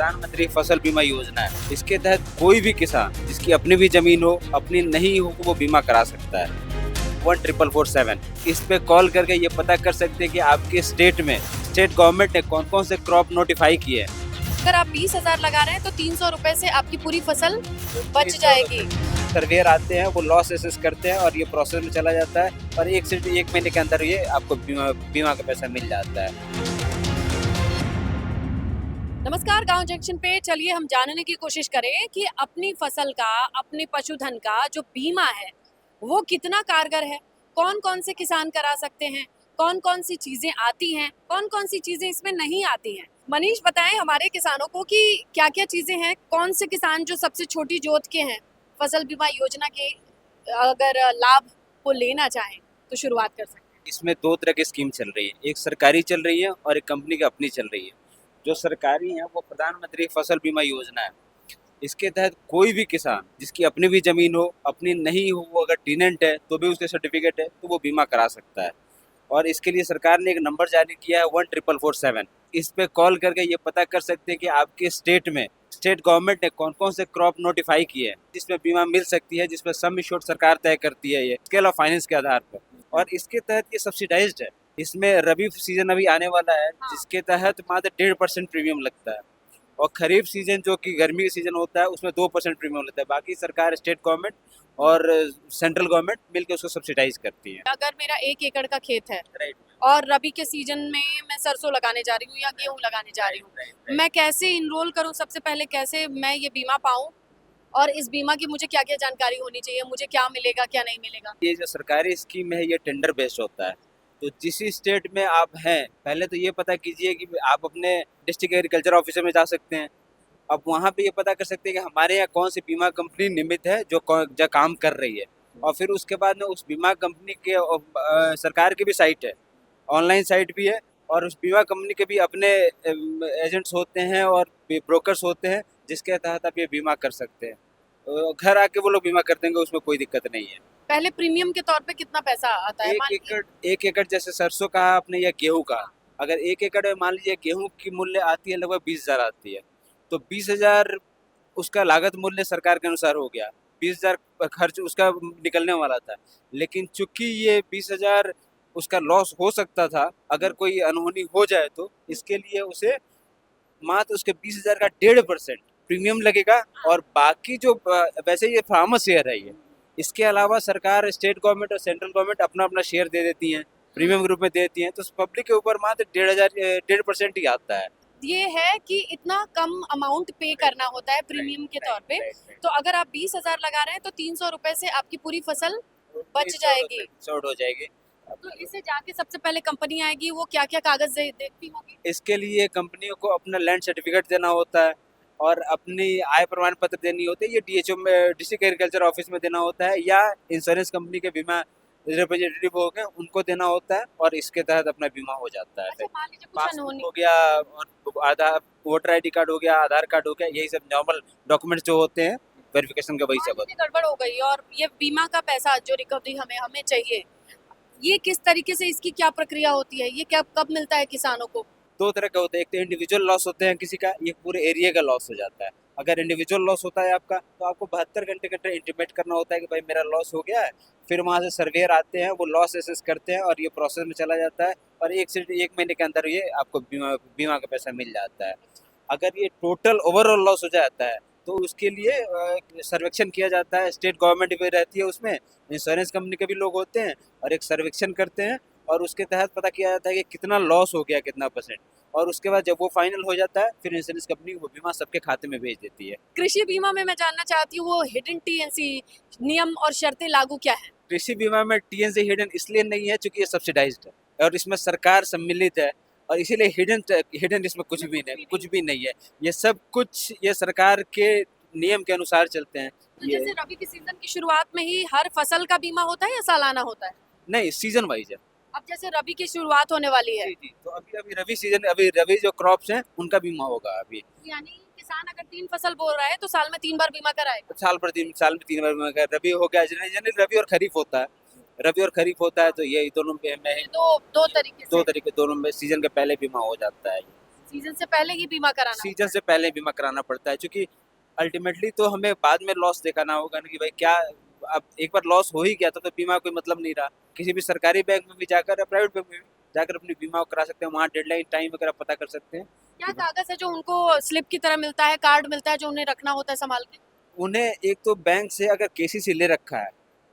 प्रधानमंत्री फसल बीमा योजना है। इसके तहत कोई भी किसान जिसकी अपनी भी जमीन हो, अपनी नहीं हो, वो बीमा करा सकता है। 14447 इस पे कॉल करके ये पता कर सकते हैं कि आपके स्टेट में स्टेट गवर्नमेंट ने कौन कौन से क्रॉप नोटिफाई किए हैं। अगर आप 20,000 लगा रहे हैं तो 300 रुपए से आपकी पूरी फसल बच जाएगी। सर्वेयर आते हैं, वो लॉस एसेस करते हैं और ये प्रोसेस में चला जाता है और 1 से 1 महीने के अंदर ये आपको बीमा का पैसा मिल जाता है। नमस्कार, गांव जंक्शन पे चलिए हम जानने की कोशिश करें कि अपनी फसल का, अपने पशुधन का जो बीमा है वो कितना कारगर है, कौन कौन से किसान करा सकते हैं, कौन कौन सी चीजें आती हैं, कौन कौन सी चीजें इसमें नहीं आती हैं। मनीष बताएं हमारे किसानों को कि क्या क्या चीजें हैं, कौन से किसान जो सबसे छोटी जोत के हैं फसल बीमा योजना के अगर लाभ को लेना चाहें तो शुरुआत कर सकते हैं। इसमें 2 तरह की स्कीम चल रही है, एक सरकारी चल रही है और एक कंपनी की अपनी चल रही है। जो सरकारी है वो प्रधानमंत्री फसल बीमा योजना है। इसके तहत कोई भी किसान जिसकी अपनी भी जमीन हो, अपनी नहीं हो, वो अगर टेनेंट है तो भी उसके सर्टिफिकेट है तो वो बीमा करा सकता है। और इसके लिए सरकार ने एक नंबर जारी किया है 14447। इस पे कॉल करके ये पता कर सकते हैं कि आपके स्टेट में स्टेट गवर्नमेंट ने कौन कौन से क्रॉप नोटिफाई किए हैं जिसमें बीमा मिल सकती है, जिसमें सम एश्योर्ड सरकार तय करती है ये स्केल ऑफ फाइनेंस के आधार पर। और इसके तहत ये सब्सिडाइज्ड है। इसमें रबी सीजन अभी आने वाला है जिसके तहत मात्र 1.5% प्रीमियम लगता है और खरीफ सीजन जो कि गर्मी का सीजन होता है उसमें 2% प्रीमियम लगता है। बाकी सरकार, स्टेट गवर्नमेंट और सेंट्रल गवर्नमेंट मिलकर उसको सब्सिडाइज करती है। अगर मेरा 1 एकड़ का खेत है राइट। और रबी के सीजन में मैं सरसों लगाने जा रही हूँ या गेहूँ लगाने जा रही हूँ, मैं कैसे इनरोल करूँ, सबसे पहले कैसे मैं ये बीमा पाऊँ और इस बीमा की मुझे क्या क्या जानकारी होनी चाहिए, मुझे क्या मिलेगा क्या नहीं मिलेगा। ये जो सरकारी स्कीम है ये टेंडर बेस्ड होता है। तो जिस स्टेट में आप हैं पहले तो ये पता कीजिए कि आप अपने डिस्ट्रिक्ट एग्रीकल्चर ऑफिसर में जा सकते हैं। अब वहाँ पे ये पता कर सकते हैं कि हमारे यहाँ कौन सी बीमा कंपनी नियमित है जो काम कर रही है। और फिर उसके बाद में उस बीमा कंपनी के सरकार की भी साइट है, ऑनलाइन साइट भी है और उस बीमा कंपनी के भी अपने एजेंट्स होते हैं और ब्रोकर्स होते हैं जिसके तहत आप ये बीमा कर सकते हैं। घर आके वो लोग बीमा कर देंगे, उसमें कोई दिक्कत नहीं है। पहले प्रीमियम के तौर पे कितना पैसा आता है? एक एकड़ जैसे सरसों का आपने या गेहूं का, अगर 1 एकड़ में मान लीजिए गेहूं की मूल्य आती है लगभग 20,000 आती है, तो 20,000 उसका लागत मूल्य सरकार के अनुसार हो गया। 20,000 खर्च उसका निकलने वाला था, लेकिन चूंकि ये 20,000 उसका लॉस हो सकता था अगर कोई अनहोनी हो जाए, तो इसके लिए उसे मात्र उसके 20,000 का 1.5% प्रीमियम लगेगा। और बाकी जो वैसे ये फार्मर शेयर है ये, इसके अलावा सरकार, स्टेट गवर्नमेंट और सेंट्रल गवर्नमेंट अपना अपना शेयर दे देती हैं, प्रीमियम के रूप में दे देती हैं, तो पब्लिक के ऊपर मात्र 1.5% ही आता है। ये है कि इतना कम अमाउंट पे करना होता है प्रीमियम के तौर पे। तो अगर आप 20,000 लगा रहे हैं तो 300 रुपए से आपकी पूरी फसल बच जाएगी, शॉर्ट हो जाएगी। तो इसे जाके सबसे पहले कंपनी आएगी, वो क्या क्या कागज देखती होगी? इसके लिए कंपनियों को अपना लैंड सर्टिफिकेट देना होता है और अपनी आय प्रमाण पत्र देनी होती है। ये डीएचओ में, डिस्ट्रिक्ट एग्रीकल्चर ऑफिस में देना होता है, या इंश्योरेंस कंपनी के बीमा रिप्रेजेंटेटिव हो गए उनको देना होता है और इसके तहत अपना बीमा हो जाता है। अच्छा, मान लीजिए कुछ पासबुक अनहोनी हो गया और आधार, वोटर आईडी कार्ड हो गया, आधार कार्ड हो गया, यही सब नॉर्मल डॉक्यूमेंट्स जो होते हैं वेरिफिकेशन का, वही सब होता है। गड़बड़ हो गई और ये बीमा का पैसा जो रिकवरी हमें हमें चाहिए, ये किस तरीके से, इसकी क्या प्रक्रिया होती है, ये क्या कब मिलता है किसानों को? 2 तरह का होता है, एक तो इंडिविजुअल लॉस होते हैं किसी का, ये पूरे एरिया का लॉस हो जाता है। अगर इंडिविजुअल लॉस होता है आपका तो आपको 72 घंटे के अंदर इंटीमेट करना होता है कि भाई मेरा लॉस हो गया है। फिर वहाँ से सर्वेयर आते हैं, वो लॉस एसेस करते हैं और ये प्रोसेस में चला जाता है और 1 से 1 महीने के अंदर ये आपको बीमा का पैसा मिल जाता है। अगर ये टोटल ओवरऑल लॉस हो जाता है तो उसके लिए सर्वेक्षण किया जाता है, स्टेट गवर्नमेंट भी रहती है उसमें, इंश्योरेंस कंपनी के भी लोग होते हैं और एक सर्वेक्षण करते हैं और उसके तहत पता किया जाता है कि कितना लॉस हो गया, कितना परसेंट। और उसके बाद जब वो फाइनल हो जाता है फिर इंश्योरेंस कंपनी वो बीमा सबके खाते में भेज देती है। कृषि बीमा में मैं जानना चाहती हूँ वो हिडन टीएनसी नियम और शर्तें लागू क्या है? कृषि बीमा में टीएनसी हिडन इसलिए नहीं है क्योंकि ये सब्सिडाइज्ड है और इसमें सरकार सम्मिलित है और इसीलिए हिडन इसमें कुछ भी नहीं है। ये सब कुछ ये सरकार के नियम के अनुसार चलते हैं। तो जैसे रबी की सीजन की शुरुआत में ही हर फसल का बीमा होता है या सालाना होता है? नहीं, सीजन वाइज है। अब जैसे रबी की शुरुआत होने वाली है, जी, तो अभी रबी सीजन, अभी रबी जो क्रॉप्स हैं उनका बीमा होगा अभी। यानी किसान अगर 3 फसल बो रहा है तो साल में 3 बार बीमा कराएगा। साल में 3 बार बीमा कर, रबी हो गया, यानी रबी और खरीफ होता है। रबी और खरीफ होता है तो ये दोनों में दो तरीके से। दोनों में सीजन के पहले बीमा हो जाता है। सीजन से पहले ही बीमा कराना सीजन से पहले बीमा कराना पड़ता है, क्योंकि अल्टीमेटली तो हमें बाद में लॉस दिखाना होगा ना कि भाई क्या, अब एक बार लॉस हो ही गया तो बीमा कोई मतलब नहीं रहा। किसी भी सरकारी बैंक में भी जाकर या प्राइवेट बैंक में भी जाकर अपनी बीमा करा सकते हैं, वहाँ डेडलाइन टाइम वगैरह पता कर सकते हैं। क्या कागज है जो उनको स्लिप की तरह मिलता है, कार्ड मिलता है जो उन्हें रखना होता है संभाल के? उन्हें एक तो बैंक से अगर केसीसी ले रखा है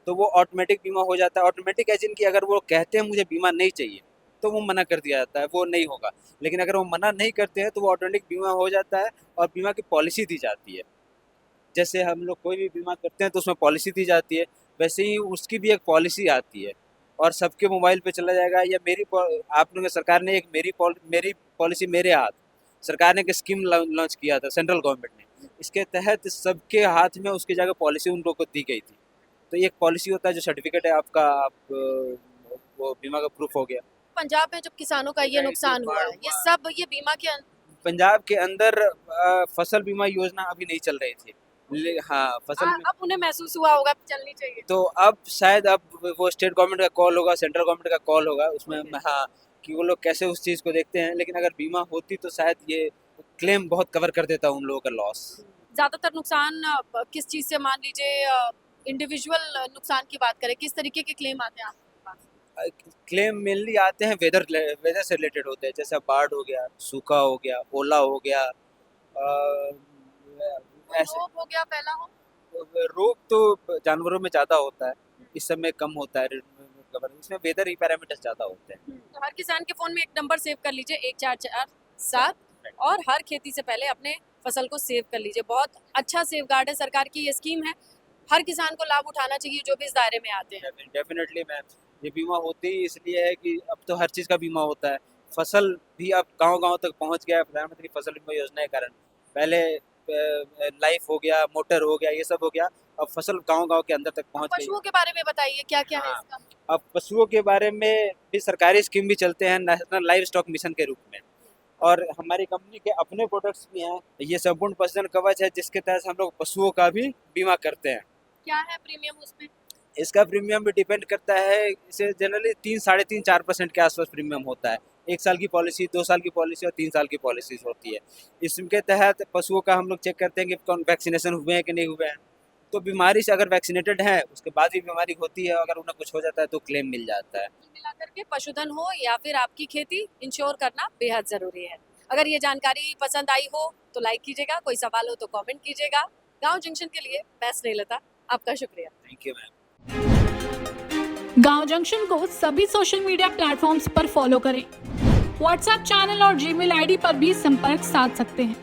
तो वो ऑटोमेटिक बीमा हो जाता है। ऑटोमेटिक एजेंट की अगर वो कहते हैं मुझे बीमा नहीं चाहिए तो वो मना कर दिया जाता है, वो नहीं होगा। लेकिन अगर वो मना नहीं करते हैं तो वो ऑटोमेटिक बीमा हो जाता है और बीमा की पॉलिसी दी जाती है। जैसे हम लोग कोई भी बीमा करते हैं तो उसमें पॉलिसी दी जाती है, वैसे ही उसकी भी एक पॉलिसी आती है और सबके मोबाइल पे चला जाएगा। या आप लोगों सरकार ने एक मेरी पॉलिसी मेरे हाथ, सरकार ने एक स्कीम लॉन्च किया था सेंट्रल गवर्नमेंट ने। इसके तहत सबके हाथ में उसकी जगह पॉलिसी उन लोगों को दी गई थी। तो एक पॉलिसी होता है जो सर्टिफिकेट है आपका, वो बीमा का प्रूफ हो गया। पंजाब में जब किसानों का ये नुकसान हुआ है, ये बीमा के पंजाब के अंदर फसल बीमा योजना अभी नहीं चल रही थी। हाँ, फसल अब उन्हें महसूस हुआ होगा चलनी चाहिए। तो अब शायद अब वो स्टेट गवर्नमेंट का कॉल होगा, सेंट्रल गवर्नमेंट का कॉल होगा उसमें। हाँ, कि वो लोग कैसे उस चीज़ को देखते हैं। लेकिन अगर बीमा होती तो शायद ये क्लेम बहुत कवर कर देता उन लोगों का लॉस। ज्यादातर नुकसान किस चीज से, मान लीजिए इंडिविजुअल नुकसान की बात करें, किस तरीके के क्लेम आते हैं आपके पास? क्लेम मेनली आते हैं वेदर से रिलेटेड होते हैं, जैसे बाढ़ हो गया, सूखा हो गया, ओला हो गया, ऐसे। रोग हो गया, पहला हो। रोग तो जानवरों में ज़्यादा होता है, इस समय कम होता है। इसमें वेदर ही पैरामीटर्स ज़्यादा होते हैं। तो हर किसान के फोन में एक नंबर सेव कर लीजिए, 1447, और हर खेती से पहले अपने फसल को सेव कर लीजिए। बहुत अच्छा सेव गार्ड है, सरकार की ये स्कीम है, हर किसान को लाभ उठाना चाहिए जो भी इस दायरे में आते हैं। डेफिनेटली मैम, ये बीमा होती ही इसलिए है कि अब तो हर चीज़ का बीमा होता है। फसल भी अब गांव-गांव तक पहुंच गया है प्रधानमंत्री फसल बीमा योजना के कारण। पहले लाइफ हो गया, मोटर हो गया, ये सब हो गया, अब फसल गांव-गांव के अंदर तक पहुंच गई। पशुओं के बारे में बताइए, क्या क्या है हाँ, इसका? अब पशुओं के बारे में भी सरकारी स्कीम भी चलते हैं नेशनल लाइव स्टॉक मिशन के रूप में, और हमारी कंपनी के अपने प्रोडक्ट्स भी हैं। ये संपूर्ण पशुधन कवच है जिसके तहत हम लोग पशुओं का भी बीमा करते हैं। क्या है प्रीमियम उसमें? इसका प्रीमियम भी डिपेंड करता है, इसे जनरली 3-3.5% के आसपास प्रीमियम होता है। 1 साल की पॉलिसी, 2 साल की पॉलिसी और 3 साल की पॉलिसीज होती है। इसके तहत पशुओं का हम लोग चेक करते हैं कि कौन वैक्सीनेशन हुए हैं कि नहीं हुए हैं। तो बीमारी से अगर वैक्सीनेटेड है उसके बाद भी बीमारी होती है, अगर उन्हें कुछ हो जाता है तो क्लेम मिल जाता है। मिलाकर के पशुधन हो या फिर आपकी खेती, इंश्योर करना बेहद जरूरी है। अगर ये जानकारी पसंद आई हो तो लाइक कीजिएगा, कोई सवाल हो तो कमेंट कीजिएगा। गांव जंक्शन के लिए मैं स्नेहलता, आपका शुक्रिया। Thank you ma'am. गांव जंक्शन को सभी सोशल मीडिया प्लेटफॉर्म्स पर फॉलो करें। व्हाट्सएप चैनल और जीमेल आईडी पर भी संपर्क साध सकते हैं।